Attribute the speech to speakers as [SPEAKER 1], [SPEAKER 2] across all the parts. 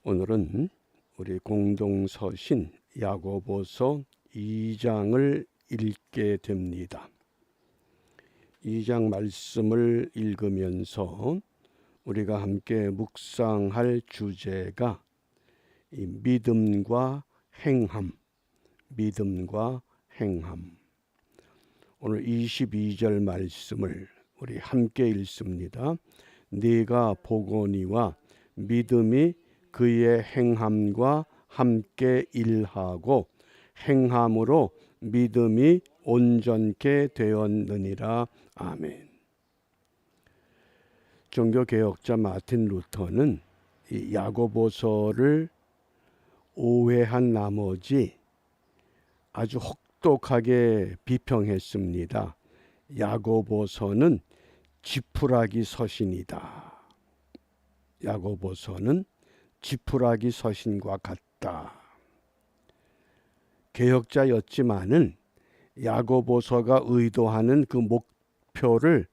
[SPEAKER 1] 오늘은 우리 공동서신 야고보서 2장을 읽게 됩니다. 2장 말씀을 읽으면서 우리가 함께 묵상할 주제가 이 믿음과 행함, 믿음과 행함. 오늘 22절 말씀을 우리 함께 읽습니다. 네가 보거니와 믿음이 그의 행함과 함께 일하고 행함으로 믿음이 온전케 되었느니라. 아멘. 종교개혁자 마틴 루터는 이 야고보서를 오해한 나머지 아주 혹독하게 비평했습니다. 야고보서는 지푸라기 서신이다. 야고보서는 지푸라기 서신과 같다. 개혁자였지만은 야고보서가 의도하는 그 목표를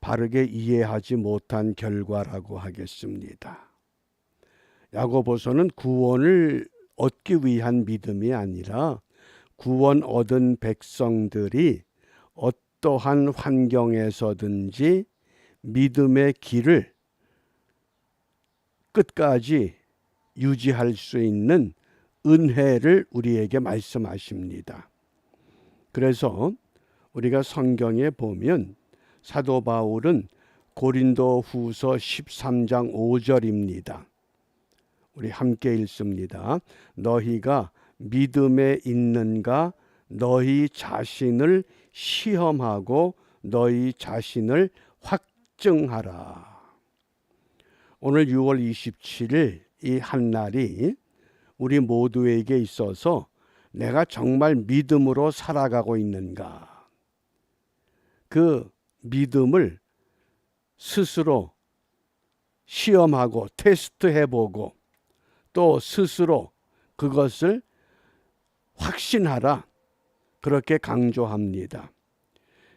[SPEAKER 1] 바르게 이해하지 못한 결과라고 하겠습니다. 야고보서는 구원을 얻기 위한 믿음이 아니라 구원 얻은 백성들이 어떠한 환경에서든지 믿음의 길을 끝까지 유지할 수 있는 은혜를 우리에게 말씀하십니다. 그래서 우리가 성경에 보면 사도 바울은 고린도 후서 13장 5절입니다. 우리 함께 읽습니다. 너희가 믿음에 있는가 너희 자신을 시험하고 너희 자신을 확증하라. 오늘 6월 27일 이 한날이 우리 모두에게 있어서 내가 정말 믿음으로 살아가고 있는가? 그 믿음을 스스로 시험하고 테스트해보고 또 스스로 그것을 확신하라. 그렇게 강조합니다.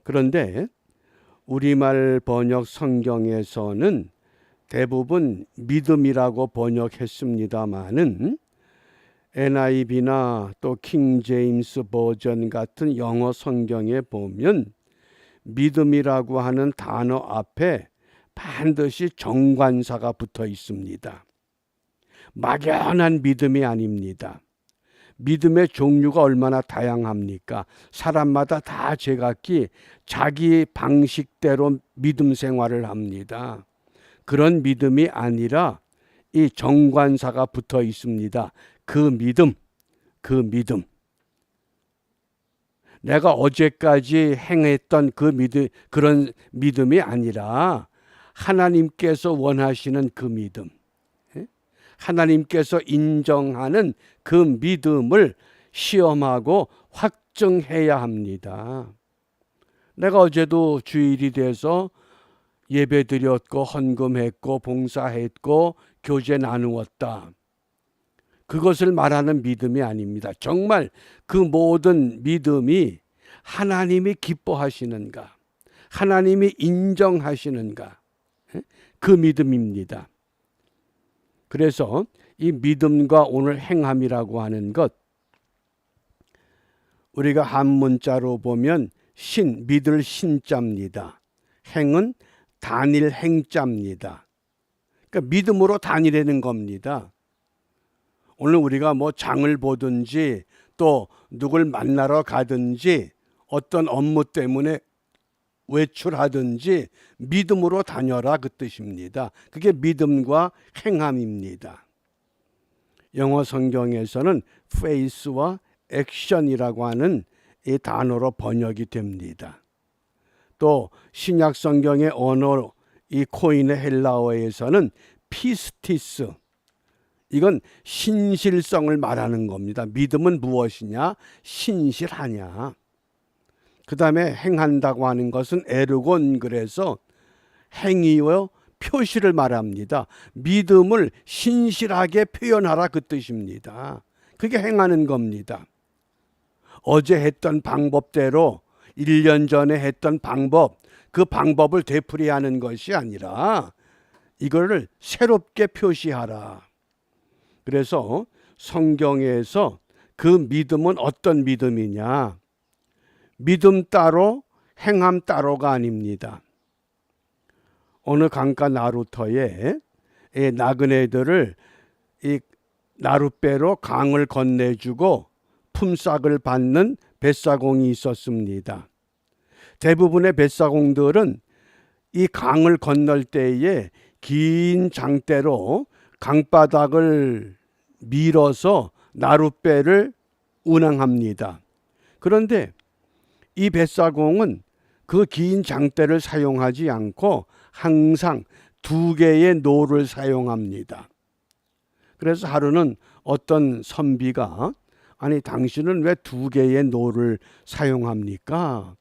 [SPEAKER 1] 그런데 우리말 번역 성경에서는 대부분 믿음이라고 번역했습니다마는 NIV나 또 킹 제임스 버전 같은 영어 성경에 보면 믿음이라고 하는 단어 앞에 반드시 정관사가 붙어 있습니다. 막연한 믿음이 아닙니다. 믿음의 종류가 얼마나 다양합니까? 사람마다 다 제각기 자기 방식대로 믿음 생활을 합니다. 그런 믿음이 아니라 이 정관사가 붙어 있습니다. 그 믿음. 내가 어제까지 행했던 그런 믿음이 아니라 하나님께서 원하시는 그 믿음. 하나님께서 인정하는 그 믿음을 시험하고 확증해야 합니다. 내가 어제도 주일이 돼서 예배 드렸고 헌금했고 봉사했고 교제 나누었다. 그것을 말하는 믿음이 아닙니다. 정말 그 모든 믿음이 하나님이 기뻐하시는가? 하나님이 인정하시는가? 그 믿음입니다. 그래서 이 믿음과 오늘 행함이라고 하는 것, 우리가 한문자로 보면 믿을 신자입니다. 행은 단일 행자입니다. 그러니까 믿음으로 다니려는 겁니다. 오늘 우리가 뭐 장을 보든지 또 누굴 만나러 가든지 어떤 업무 때문에 외출하든지 믿음으로 다녀라 그 뜻입니다. 그게 믿음과 행함입니다. 영어 성경에서는 faith와 action이라고 하는 이 단어로 번역이 됩니다. 또 신약 성경의 언어 이 코인의 헬라어에서는 피스티스, 이건 신실성을 말하는 겁니다. 믿음은 무엇이냐? 신실하냐. 그 다음에 행한다고 하는 것은 에르곤, 그래서 행위와 표시를 말합니다. 믿음을 신실하게 표현하라 그 뜻입니다. 그게 행하는 겁니다. 어제 했던 방법대로 1년 전에 했던 방법, 그 방법을 되풀이하는 것이 아니라 이거를 새롭게 표시하라. 그래서 성경에서 그 믿음은 어떤 믿음이냐? 믿음 따로 행함 따로가 아닙니다. 어느 강가 나루터에 이 나그네들을 이 나룻배로 강을 건네주고 품삯을 받는 뱃사공이 있었습니다. 대부분의 뱃사공들은 이 강을 건널 때에 긴 장대로 강바닥을 밀어서 나룻배를 운항합니다. 그런데 이 뱃사공은 그 긴 장대를 사용하지 않고 항상 2개의 노를 사용합니다. 그래서 하루는 어떤 선비가 아니 당신은 왜 2개의 노를 사용합니까?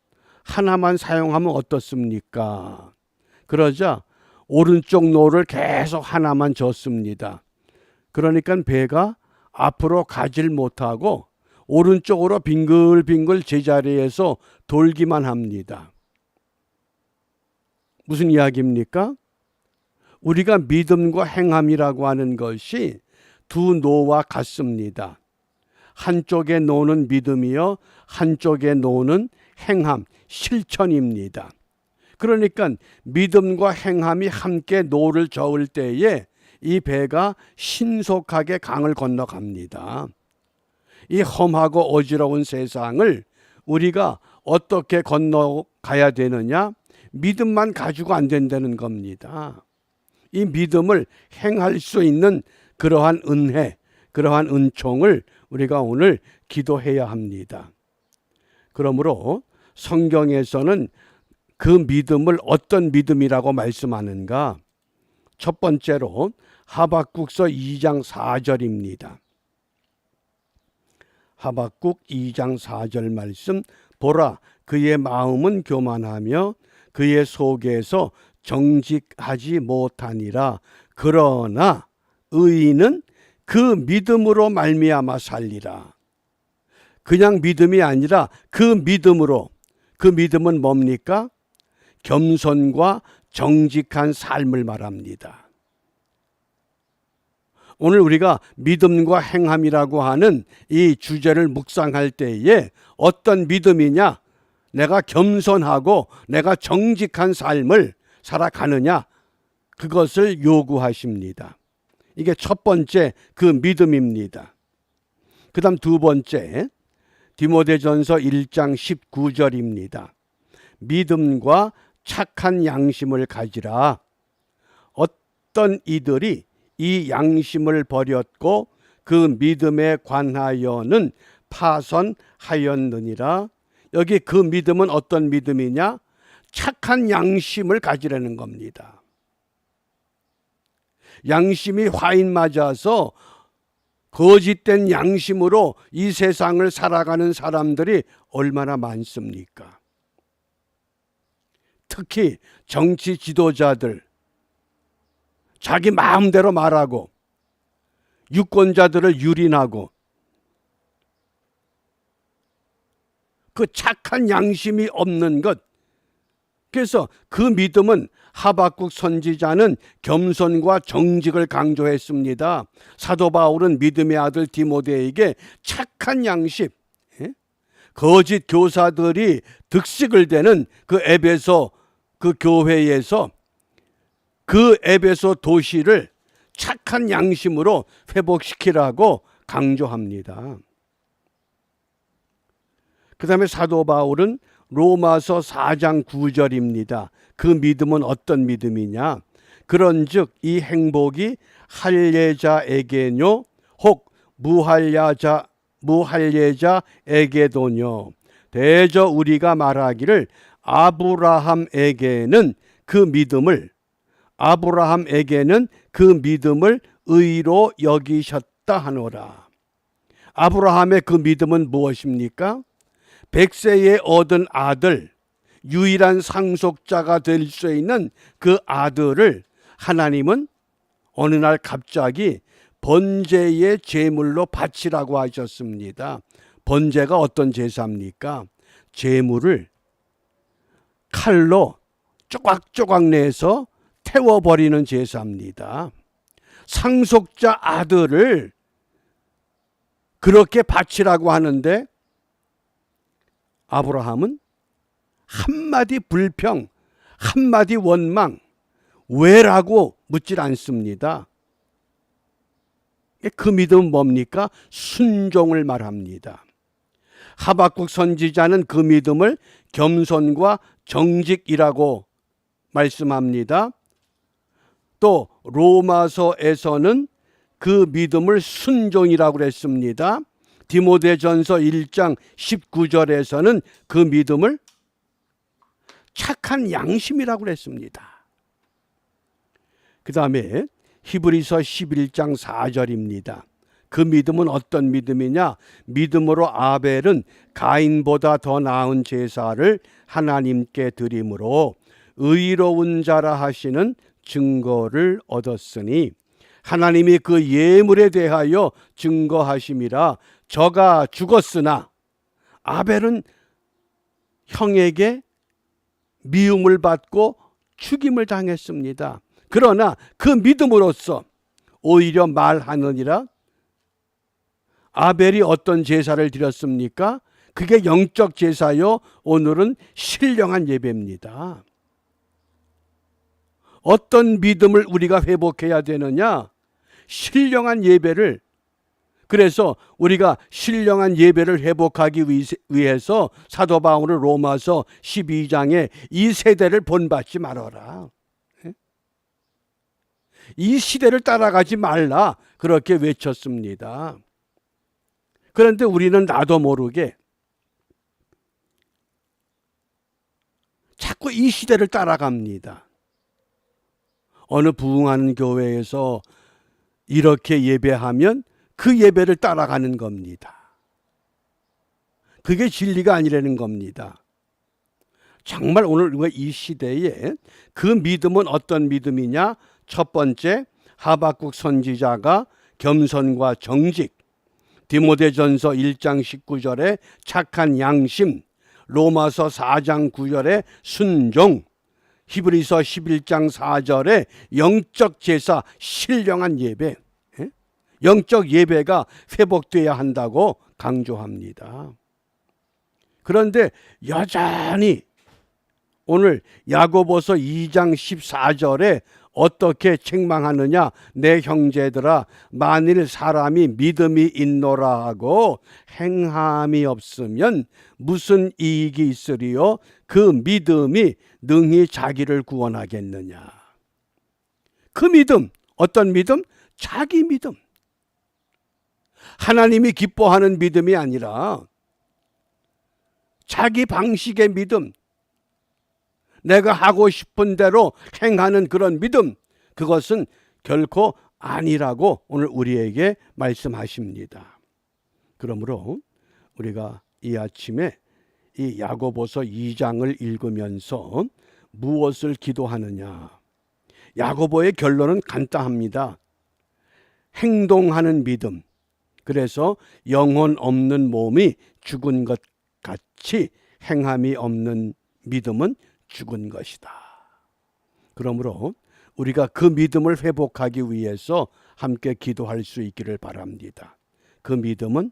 [SPEAKER 1] 하나만 사용하면 어떻습니까? 그러자 오른쪽 노를 계속 하나만 젓습니다. 그러니까 배가 앞으로 가질 못하고 오른쪽으로 빙글빙글 제자리에서 돌기만 합니다. 무슨 이야기입니까? 우리가 믿음과 행함이라고 하는 것이 2 노와 같습니다. 한쪽의 노는 믿음이요, 한쪽의 노는 행함, 실천입니다. 그러니까 믿음과 행함이 함께 노를 저을 때에 이 배가 신속하게 강을 건너갑니다. 이 험하고 어지러운 세상을 우리가 어떻게 건너가야 되느냐? 믿음만 가지고 안 된다는 겁니다. 이 믿음을 행할 수 있는 그러한 은혜, 그러한 은총을 우리가 오늘 기도해야 합니다. 그러므로 성경에서는 그 믿음을 어떤 믿음이라고 말씀하는가? 첫 번째로 하박국서 2장 4절입니다. 하박국 2장 4절 말씀, 보라 그의 마음은 교만하며 그의 속에서 정직하지 못하니라. 그러나 의인은 그 믿음으로 말미암아 살리라. 그냥 믿음이 아니라 그 믿음으로. 그 믿음은 뭡니까? 겸손과 정직한 삶을 말합니다. 오늘 우리가 믿음과 행함이라고 하는 이 주제를 묵상할 때에 어떤 믿음이냐? 내가 겸손하고 내가 정직한 삶을 살아가느냐? 그것을 요구하십니다. 이게 첫 번째 그 믿음입니다. 그 다음 2번째 디모데전서 1장 19절입니다. 믿음과 착한 양심을 가지라. 어떤 이들이 이 양심을 버렸고 그 믿음에 관하여는 파선하였느니라. 여기 그 믿음은 어떤 믿음이냐? 착한 양심을 가지라는 겁니다. 양심이 화인 맞아서 거짓된 양심으로 이 세상을 살아가는 사람들이 얼마나 많습니까? 특히 정치 지도자들, 자기 마음대로 말하고 유권자들을 유린하고 그 착한 양심이 없는 것. 그래서 그 믿음은 하박국 선지자는 겸손과 정직을 강조했습니다. 사도 바울은 믿음의 아들 디모데에게 착한 양심, 거짓 교사들이 득식을 되는 그 에베소 그 교회에서 그 에베소 도시를 착한 양심으로 회복시키라고 강조합니다. 그 다음에 사도 바울은 로마서 4장 9절입니다. 그 믿음은 어떤 믿음이냐? 그런즉 이 행복이 할례자에게뇨 혹 무할례자에게도뇨. 대저 우리가 말하기를 아브라함에게는 그 믿음을 의로 여기셨다 하노라. 아브라함의 그 믿음은 무엇입니까? 100세에 얻은 아들, 유일한 상속자가 될 수 있는 그 아들을 하나님은 어느 날 갑자기 번제의 제물로 바치라고 하셨습니다. 번제가 어떤 제사입니까? 제물을 칼로 조각조각 내서 태워버리는 제사입니다. 상속자 아들을 그렇게 바치라고 하는데 아브라함은 한마디 불평, 한마디 원망, 왜라고 묻질 않습니다. 그 믿음은 뭡니까? 순종을 말합니다. 하박국 선지자는 그 믿음을 겸손과 정직이라고 말씀합니다. 또 로마서에서는 그 믿음을 순종이라고 그랬습니다. 디모데전서 1장 19절에서는 그 믿음을 착한 양심이라고 그랬습니다. 그 다음에 히브리서 11장 4절입니다. 그 믿음은 어떤 믿음이냐? 믿음으로 아벨은 가인보다 더 나은 제사를 하나님께 드림으로 의로운 자라 하시는 증거를 얻었으니 하나님이 그 예물에 대하여 증거하심이라. 저가 죽었으나 아벨은 형에게 미움을 받고 죽임을 당했습니다. 그러나 그 믿음으로써 오히려 말하느니라. 아벨이 어떤 제사를 드렸습니까? 그게 영적 제사요. 오늘은 신령한 예배입니다. 어떤 믿음을 우리가 회복해야 되느냐? 신령한 예배를. 그래서 우리가 신령한 예배를 회복하기 위해서 사도 바울은 로마서 12장에 이 세대를 본받지 말아라. 이 시대를 따라가지 말라. 그렇게 외쳤습니다. 그런데 우리는 나도 모르게 자꾸 이 시대를 따라갑니다. 어느 부흥하는 교회에서 이렇게 예배하면 그 예배를 따라가는 겁니다. 그게 진리가 아니라는 겁니다. 정말 오늘 우리가 이 시대에 그 믿음은 어떤 믿음이냐? 첫 번째, 하박국 선지자가 겸손과 정직, 디모데전서 1장 19절에 착한 양심, 로마서 4장 9절에 순종, 히브리서 11장 4절에 영적 제사, 신령한 예배, 영적 예배가 회복돼야 한다고 강조합니다. 그런데 여전히 오늘 야고보서 2장 14절에 어떻게 책망하느냐? 내 형제들아, 만일 사람이 믿음이 있노라 하고 행함이 없으면 무슨 이익이 있으리요? 그 믿음이 능히 자기를 구원하겠느냐? 그 믿음, 어떤 믿음? 자기 믿음. 하나님이 기뻐하는 믿음이 아니라 자기 방식의 믿음, 내가 하고 싶은 대로 행하는 그런 믿음, 그것은 결코 아니라고 오늘 우리에게 말씀하십니다. 그러므로 우리가 이 아침에 이 야고보서 2장을 읽으면서 무엇을 기도하느냐? 야고보의 결론은 간단합니다. 행동하는 믿음. 그래서 영혼 없는 몸이 죽은 것 같이 행함이 없는 믿음은 죽은 것이다. 그러므로 우리가 그 믿음을 회복하기 위해서 함께 기도할 수 있기를 바랍니다. 그 믿음은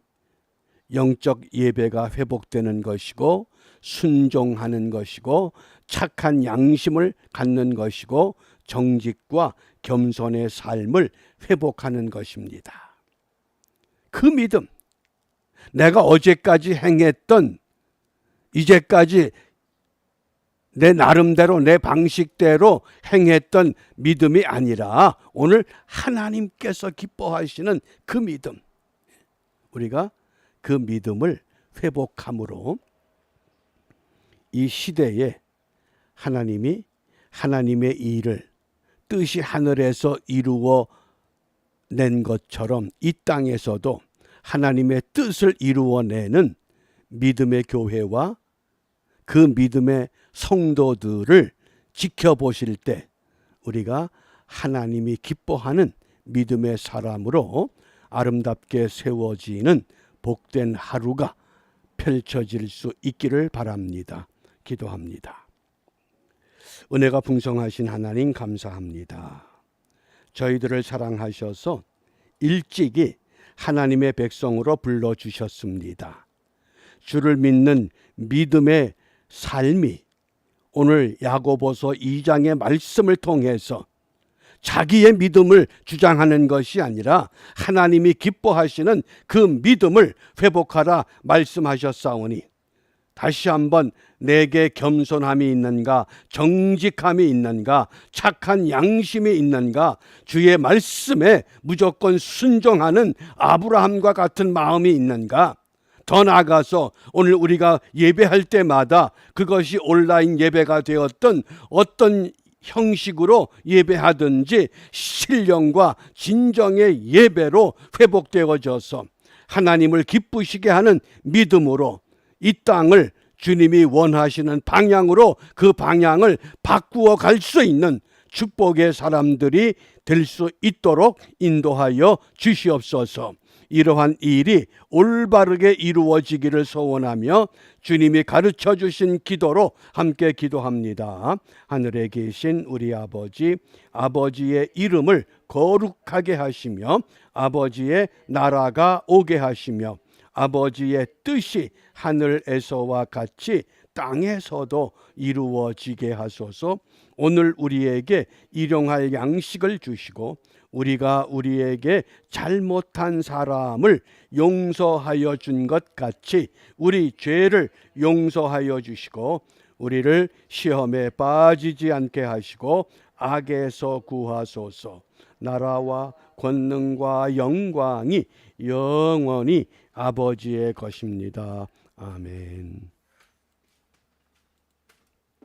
[SPEAKER 1] 영적 예배가 회복되는 것이고 순종하는 것이고 착한 양심을 갖는 것이고 정직과 겸손의 삶을 회복하는 것입니다. 그 믿음, 내가 어제까지 행했던, 이제까지 내 나름대로 내 방식대로 행했던 믿음이 아니라 오늘 하나님께서 기뻐하시는 그 믿음, 우리가 그 믿음을 회복함으로 이 시대에 하나님이 하나님의 일을 뜻이 하늘에서 이루어 낸 것처럼 이 땅에서도 하나님의 뜻을 이루어내는 믿음의 교회와 그 믿음의 성도들을 지켜보실 때 우리가 하나님이 기뻐하는 믿음의 사람으로 아름답게 세워지는 복된 하루가 펼쳐질 수 있기를 바랍니다. 기도합니다. 은혜가 풍성하신 하나님 감사합니다. 저희들을 사랑하셔서 일찍이 하나님의 백성으로 불러주셨습니다. 주를 믿는 믿음의 삶이 오늘 야고보서 2장의 말씀을 통해서 자기의 믿음을 주장하는 것이 아니라 하나님이 기뻐하시는 그 믿음을 회복하라 말씀하셨사오니, 다시 한번 내게 겸손함이 있는가, 정직함이 있는가, 착한 양심이 있는가, 주의 말씀에 무조건 순종하는 아브라함과 같은 마음이 있는가, 더 나아가서 오늘 우리가 예배할 때마다 그것이 온라인 예배가 되었던 어떤 형식으로 예배하든지 신령과 진정의 예배로 회복되어져서 하나님을 기쁘시게 하는 믿음으로 이 땅을 주님이 원하시는 방향으로 그 방향을 바꾸어 갈 수 있는 축복의 사람들이 될 수 있도록 인도하여 주시옵소서. 이러한 일이 올바르게 이루어지기를 소원하며 주님이 가르쳐 주신 기도로 함께 기도합니다. 하늘에 계신 우리 아버지, 아버지의 이름을 거룩하게 하시며 아버지의 나라가 오게 하시며 아버지의 뜻이 하늘에서와 같이 땅에서도 이루어지게 하소서. 오늘 우리에게 일용할 양식을 주시고 우리가 우리에게 잘못한 사람을 용서하여 준 것 같이 우리 죄를 용서하여 주시고 우리를 시험에 빠지지 않게 하시고 악에서 구하소서. 나라와 권능과 영광이 영원히 아버지의 것입니다. 아멘.